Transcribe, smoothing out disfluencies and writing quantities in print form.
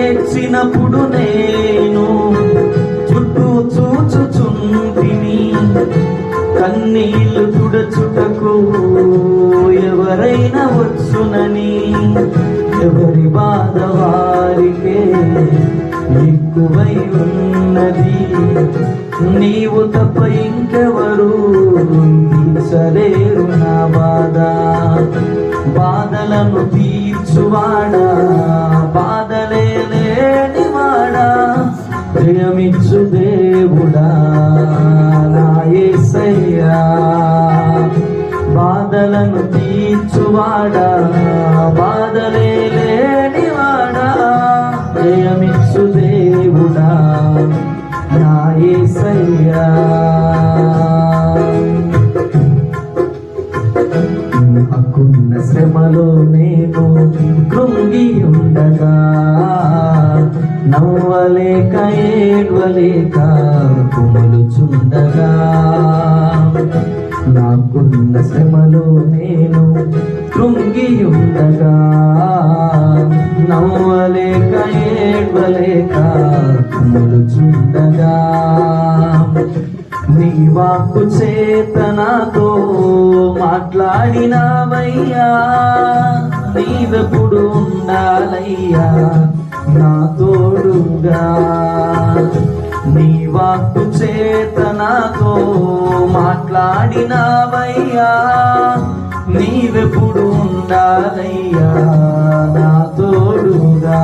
ఏడ్చినప్పుడు నేను చుట్టూ చూచుచుంటిని, కన్నీళ్లు తుడచుటకు ఎవరైనా వచ్చునని. ఎవరి బాధ వారికే ఎక్కువై ఉన్నది, నీవు తప్ప ఇంకెవరు తీర్చలేరు నా బాధ. బాధలను తీర్చువాడా, బాధలే లేనివాడా, ప్రియమిచ్చు దేవుడా నా యేసయ్యా. బాధలను తీర్చువాడా, బాధలే లేనివాడా, ప్రియమిచ్చు దేవుడా నా యేసయ్యా. నాకున్న శ్రమలో నేను కృంగి ఉండగా, నవ్వలేక ఏడ్వలేక కుములుచుండగా, నాకున్న శ్రమలో నేను కృంగి ఉండగా, నవ్వలేక ఏడ్వలేక కుములుచుండగా, నీ వాక్కు చేత నాతో మాట్లాడినావయ్యా. నీవెప్పుడు ఉండాలయ్యా నా తోడుగా, నీ వాక్కు చేత నాతో మాట్లాడినావయ్యా. నీవెప్పుడు ఉండాలయ్యా నా తోడుగా.